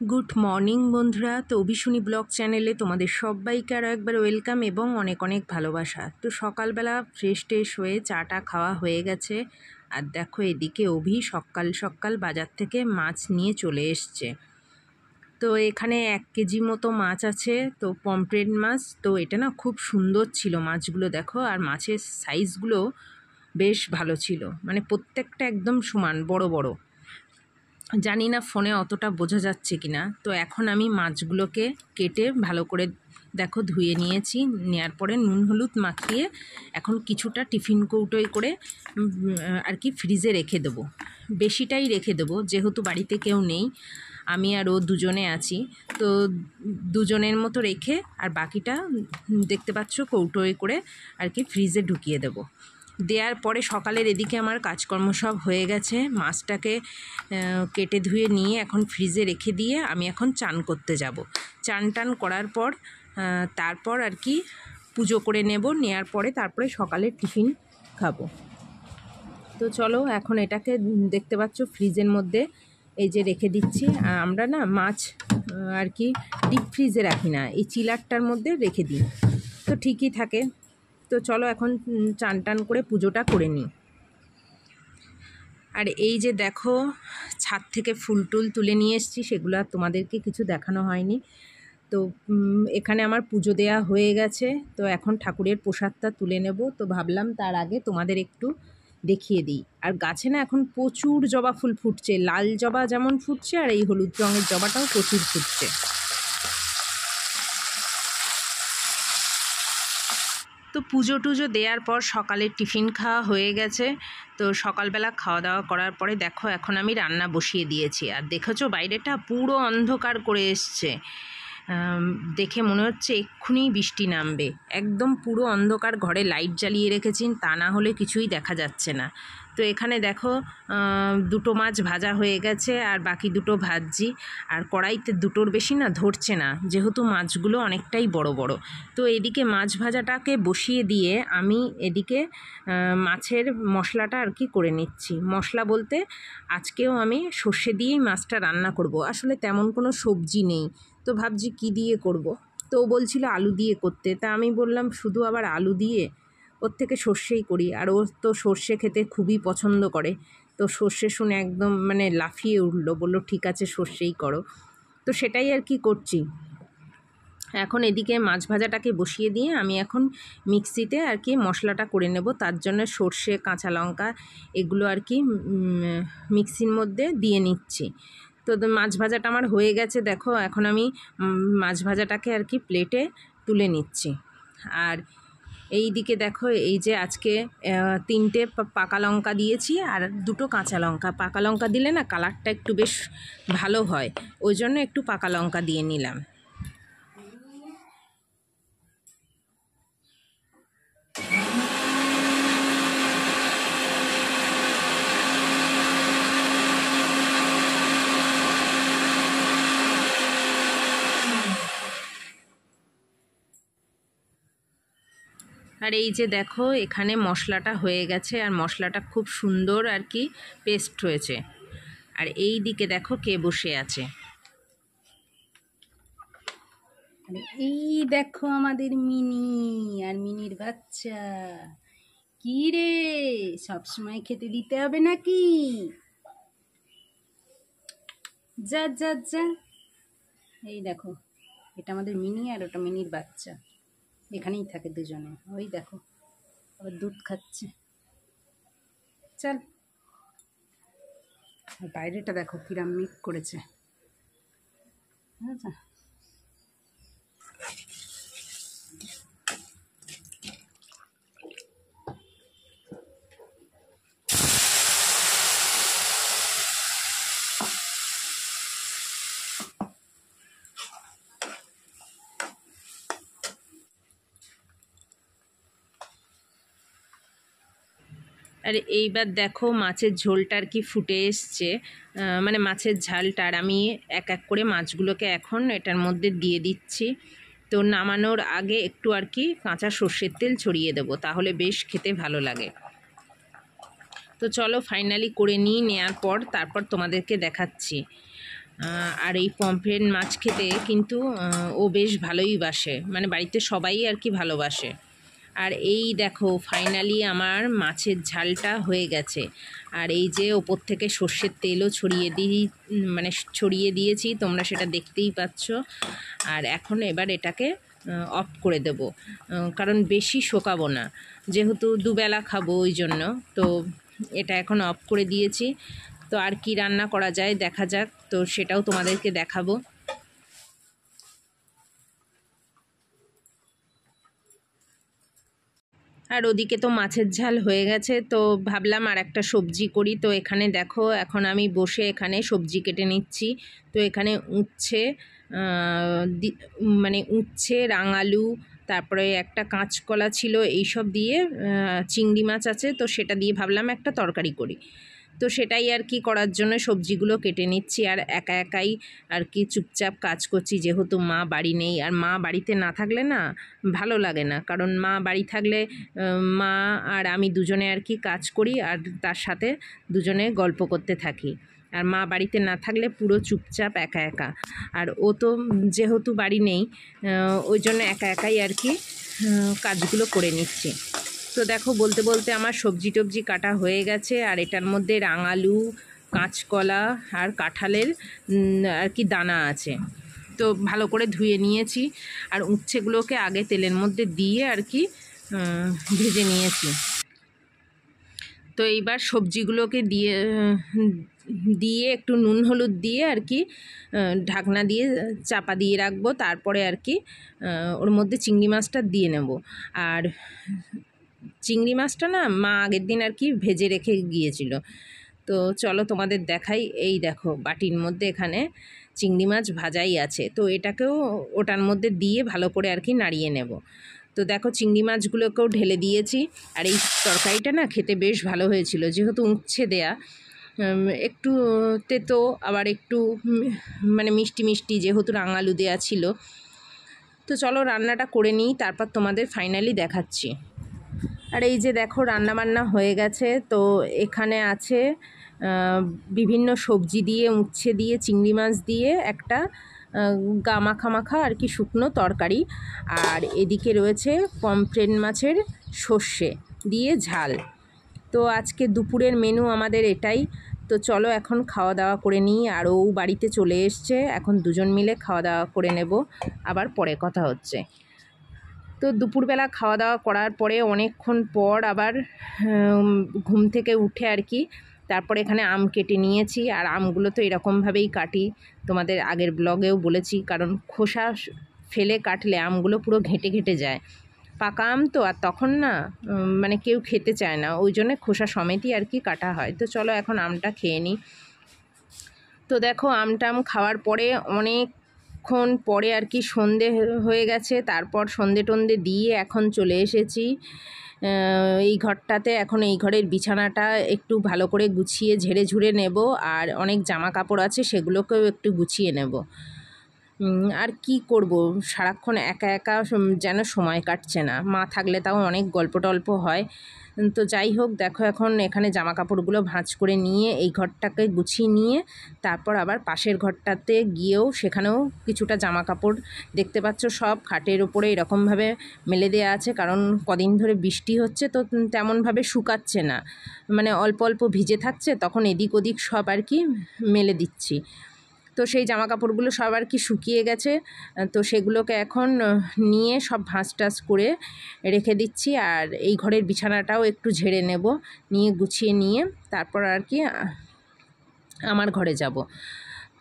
Good morning বন্ধুরা। তো অভিশুনি blog চ্যানেলে তোমাদের সবাইকে আরও একবার ওয়েলকাম এবং অনেক অনেক ভালোবাসা। তো সকালবেলা ফ্রেশ ট্রেশ হয়ে চাটা খাওয়া হয়ে গেছে। আর দেখো এদিকে অভি সকাল সকাল বাজার থেকে মাছ নিয়ে চলে এসছে। তো এখানে 1 কেজি মতো মাছ আছে, তো পমফ্রেট মাছ। তো এটা না খুব সুন্দর ছিল মাছগুলো, দেখো। আর মাছের সাইজগুলো বেশ ভালো ছিল, মানে প্রত্যেকটা একদম সমান বড় বড়। জানি না ফোনে অতটা বোঝা যাচ্ছে কি না। তো এখন আমি মাছগুলোকে কেটে ভালো করে দেখো ধুয়ে নিয়েছি। নেওয়ার পরে নুন হলুদ মাখিয়ে এখন কিছুটা টিফিন কৌটোয় করে আর কি ফ্রিজে রেখে দেবো। বেশিটাই রেখে দেবো, যেহেতু বাড়িতে কেউ নেই, আমি আর ও দুজনে আছি। তো দুজনের মতো রেখে আর বাকিটা দেখতে পাচ্ছ কৌটোয় করে আর কি ফ্রিজে ঢুকিয়ে দেবো। দেওয়ার পরে সকালের এদিকে আমার কাজকর্ম সব হয়ে গেছে। মাছটাকে কেটে ধুয়ে নিয়ে এখন ফ্রিজে রেখে দিয়ে আমি এখন চান করতে যাব। চান টান করার পর তারপর আর কি পুজো করে নেওয়ার পরে তারপরে সকালের টিফিন খাবো। তো চলো এখন এটাকে দেখতে পাচ্ছ ফ্রিজের মধ্যে এই যে রেখে দিচ্ছি। আমরা না মাছ আর কি ডিপ ফ্রিজে রাখি না, এই চিলারটার মধ্যে রেখে দিই, তো ঠিকই থাকে। তো চলো এখন চান টান করে পুজোটা করে নিই। আর এই যে দেখো ছাদ থেকে ফুল টুল তুলে নিয়ে এসেছি, সেগুলো আর তোমাদেরকে কিছু দেখানো হয়নি। তো এখানে আমার পুজো দেয়া হয়ে গেছে। তো এখন ঠাকুরের প্রসাদটা তুলে নেব। তো ভাবলাম তার আগে তোমাদের একটু দেখিয়ে দিই। আর গাছে না এখন প্রচুর জবা ফুল ফুটছে, লাল জবা যেমন ফুটছে আর এই হলুদ রঙের জবাটাও প্রচুর ফুটছে। তো পুজো টুজো দেওয়ার পর সকালে টিফিন খাওয়া হয়ে গেছে। তো সকালবেলা খাওয়া দাওয়া করার পরে দেখো এখন আমি রান্না বসিয়ে দিয়েছি। আর দেখেছো বাইরেটা পুরো অন্ধকার করে এসছে, দেখে মনে হচ্ছে এক্ষুনি বৃষ্টি নামবে। একদম পুরো অন্ধকার, ঘরে লাইট জ্বালিয়ে রেখেছি, তা না হলে কিছুই দেখা যাচ্ছে না। তো এখানে দেখো 2টো মাছ ভাজা হয়ে গেছে আর বাকি 2টো ভাজছি। আর কড়াইতে 2টোর বেশি না ধরছে না, যেহেতু মাছগুলো অনেকটাই বড় বড়। তো এদিকে মাছ ভাজাটাকে বসিয়ে দিয়ে আমি এদিকে মাছের মশলাটা আর কি করে নিচ্ছি। মশলা বলতে আজকেও আমি সর্ষে দিয়েই মাছটা রান্না করব। আসলে তেমন কোনো সবজি নেই, তো ভাবছি কি দিয়ে করব। তো ও বলছিল আলু দিয়ে করতে, তা আমি বললাম শুধু আবার আলু দিয়ে, ওর থেকে সর্ষেই করি। আর ও তো সর্ষে খেতে খুবই পছন্দ করে। তো সর্ষে শুনে একদম মানে লাফিয়ে উঠলো, বললো ঠিক আছে সর্ষেই করো। তো সেটাই আর কি করছি। এখন এদিকে মাছ ভাজাটাকে বসিয়ে দিয়ে আমি এখন মিক্সিতে আর কি মশলাটা করে নেব। তার জন্য সর্ষে, কাঁচা লঙ্কা এগুলো আর কি মিক্সির মধ্যে দিয়ে নিচ্ছি। তো মাছ ভাজাটা আমার হয়ে গেছে, দেখো এখন আমি মাছ ভাজাটাকে আর কি প্লেটে তুলে নিচ্ছি। আর এই দিকে দেখো এই যে আজকে 3টে পাকা লঙ্কা দিয়েছি আর 2টো কাঁচা লঙ্কা। পাকা লঙ্কা দিলে না কালারটা একটু বেশ ভালো হয়, ওই জন্য একটু পাকা লঙ্কা দিয়ে নিলাম। আর এই যে দেখো এখানে মশলাটা হয়ে গেছে আর মশলাটা খুব সুন্দর আর কি পেস্ট হয়েছে। আর এই দিকে দেখো কে বসে আছে, এই দেখো আমাদের মিনি আর মিনির বাচ্চা। কি রে, সবসময় খেতে দিতে হবে নাকি? যা যা যা। এই দেখো এটা আমাদের মিনি আর ওটা মিনির বাচ্চা, এখানেই থাকে দুজনে। ওই দেখো আবার দুধ খাচ্ছে। চল, আর বাইরেটা দেখো কিরাম মেঘ করেছে। আচ্ছা, আর এইবার দেখো মাছের ঝোলটা আর কি ফুটে এসছে, মানে মাছের ঝালটা। আর আমি এক এক করে মাছগুলোকে এখন এটার মধ্যে দিয়ে দিচ্ছি। তো নামানোর আগে একটু আর কি কাঁচা সর্ষের তেল ছড়িয়ে দেবো, তাহলে বেশ খেতে ভালো লাগে। তো চলো ফাইনালি করে নেওয়ার পর তারপর তোমাদেরকে দেখাচ্ছি। আর এই পমফ্রেট মাছ খেতে কিন্তু ও বেশ ভালোই বাসে, মানে বাড়িতে সবাই আর কি ভালোবাসে। আর এই দেখো ফাইনালি আমার মাছের ঝালটা হয়ে গেছে। আর এই যে ওপর থেকে সর্ষের তেলও ছড়িয়ে দিয়েছি, তোমরা সেটা দেখতেই পাচ্ছ। আর এখন এবার এটাকে অফ করে দেব, কারণ বেশি শোকাবো না, যেহেতু দুবেলা খাবো ওই জন্য। তো এটা এখন অফ করে দিয়েছি। তো আর কি রান্না করা যায় দেখা যাক, তো সেটাও তোমাদেরকে দেখাবো। আর ওদিকে তো মাছের ঝাল হয়ে গেছে, তো ভাবলাম আর একটা সবজি করি। তো এখানে দেখো এখন আমি বসে এখানে সবজি কেটে নিচ্ছি। তো এখানে উচ্ছে, মানে উচ্ছে, রাঙালু, তারপরে একটা কাঁচকলা ছিল, এইসব দিয়ে চিংড়ি মাছ আছে, তো সেটা দিয়ে ভাবলাম একটা তরকারি করি। তো সেটাই আর কি করার জন্য সবজিগুলো কেটে নিচ্ছি। আর একা একাই আর কি চুপচাপ কাজ করছি, যেহেতু মা বাড়ি নেই। আর মা বাড়িতে না থাকলে না ভালো লাগে না, কারণ মা বাড়ি থাকলে মা আর আমি দুজনে আর কি কাজ করি, আর তার সাথে দুজনে গল্প করতে থাকি। আর মা বাড়িতে না থাকলে পুরো চুপচাপ একা একা। আর ও তো যেহেতু বাড়ি নেই, ওই জন্য একা একাই আর কি কাজগুলো করে নিচ্ছি। তো দেখো বলতে বলতে আমার সবজি টবজি কাটা হয়ে গেছে। আর এটার মধ্যে রাঙালু, কাঁচকলা আর কাঁঠালের আর কি দানা আছে, তো ভালো করে ধুয়ে নিয়েছি। আর উচ্ছেগুলোকে আগে তেলের মধ্যে দিয়ে আর কি ভেজে নিয়েছি। তো এইবার সবজিগুলোকে দিয়ে একটু নুন হলুদ দিয়ে আর কি ঢাকনা দিয়ে চাপা দিয়ে রাখবো। তারপরে আর কি ওর মধ্যে চিংড়ি মাছটা দিয়ে নেব। আর চিংড়ি মাছটা না মা আগের দিন আর কি ভেজে রেখে গিয়েছিল। তো চলো তোমাদের দেখাই। এই দেখো বাটির মধ্যে এখানে চিংড়ি মাছ ভাজাই আছে, তো এটাকেও ওটার মধ্যে দিয়ে ভালো করে আর কি নাড়িয়ে নেব। তো দেখো চিংড়ি মাছগুলোকেও ঢেলে দিয়েছি। আর এই তরকারিটা না খেতে বেশ ভালো হয়েছিল, যেহেতু উচ্ছে দেয়া, একটু তেতো আবার একটু মানে মিষ্টি মিষ্টি, যেহেতু রাঙালু দেয়া ছিল। তো চলো রান্নাটা করে নিই, তারপর তোমাদের ফাইনালি দেখাচ্ছি। আর এই যে দেখো রান্না বান্না হয়ে গেছে। তো এখানে আছে বিভিন্ন সবজি দিয়ে, উচ্ছে দিয়ে, চিংড়ি মাছ দিয়ে একটা মাখা মাখা আর কি শুকনো তরকারি। আর এদিকে রয়েছে পমফ্রেট মাছের সর্ষে দিয়ে ঝাল। তো আজকে দুপুরের মেনু আমাদের এটাই। তো চলো এখন খাওয়া দাওয়া করে নিই। আর ও বাড়িতে চলে এসছে, এখন দুজন মিলে খাওয়া দাওয়া করে নেব, আবার পরে কথা হচ্ছে। তো দুপুরবেলা খাওয়া দাওয়া করার পরে অনেকক্ষণ পর আবার ঘুম থেকে উঠে আর কি তারপরে এখানে আম কেটে নিয়েছি। আর আমগুলো তো এরকমভাবেই কাটি, তোমাদের আগের ব্লগেও বলেছি, কারণ খোসা ফেলে কাটলে আমগুলো পুরো ঘেঁটে ঘেঁটে যায়। পাকা আম তো, আর তখন না মানে কেউ খেতে চায় না, ওই জন্য খোসা সমেতই আর কি কাটা হয়। তো চলো এখন আমটা খেয়ে নিই। তো দেখো আমটাম খাওয়ার পরে অনেকক্ষণ পরে আর কি সন্ধে হয়ে গেছে। তারপর সন্ধে টন্ধে দিয়ে এখন চলে এসেছি এই ঘরটাতে। এখন এই ঘরের বিছানাটা একটু ভালো করে গুছিয়ে ঝেড়ে ঝুড়ে নেব। আর অনেক জামা কাপড় আছে, সেগুলোকেও একটু গুছিয়ে নেব। আর কি করব, সারাক্ষণ একা একা যেন সময় কাটছে না। মা থাকলে তাও অনেক গল্প টল্প হয়। তো যাই হোক, দেখো এখন এখানে জামা কাপড়গুলো ভাঁজ করে নিয়ে এই ঘরটাকে গুছিয়ে নিয়ে তারপর আবার পাশের ঘরটাতে গিয়েও সেখানেও কিছুটা জামা কাপড় দেখতে পাচ্ছ সব খাটের ওপরে এরকমভাবে মেলে দেওয়া আছে, কারণ কদিন ধরে বৃষ্টি হচ্ছে, তো তেমনভাবে শুকাচ্ছে না, মানে অল্প অল্প ভিজে থাকছে, তখন এদিক ওদিক সব আর কি মেলে দিচ্ছি। তো সেই জামা কাপড়গুলো সব আর কি শুকিয়ে গেছে। তো সেগুলোকে এখন নিয়ে সব ভাঁজ টাজ করে রেখে দিচ্ছি। আর এই ঘরের বিছানাটাও একটু ঝেড়ে নেব, নিয়ে গুছিয়ে নিয়ে তারপর আর কি আমার ঘরে যাব।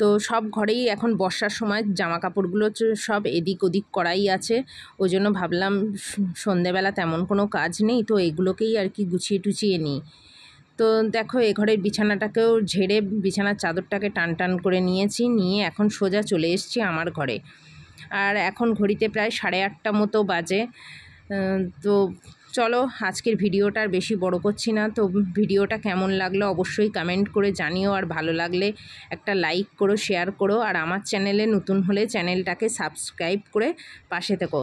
তো সব ঘরেই এখন বর্ষার সময় জামা কাপড়গুলো সব এদিক ওদিক করাই আছে, ওই জন্য ভাবলাম সন্ধেবেলা তেমন কোনো কাজ নেই, তো এগুলোকেই আর কি গুছিয়ে টুচিয়ে নিই। তো দেখো এ ঘরের বিছানাটাকেও ঝেড়ে বিছানার চাদরটাকে টান টান করে নিয়েছি, নিয়ে এখন সোজা চলে এসেছি আমার ঘরে। আর এখন ঘড়িতে প্রায় 8:30 মতো বাজে। তো চলো আজকের ভিডিওটা আর বেশি বড় করছি না। তো ভিডিওটা কেমন লাগলো অবশ্যই কমেন্ট করে জানিও। আর ভালো লাগলে একটা লাইক করো, শেয়ার করো। আর আমার চ্যানেলে নতুন হলে চ্যানেলটাকে সাবস্ক্রাইব করে পাশে থেকো।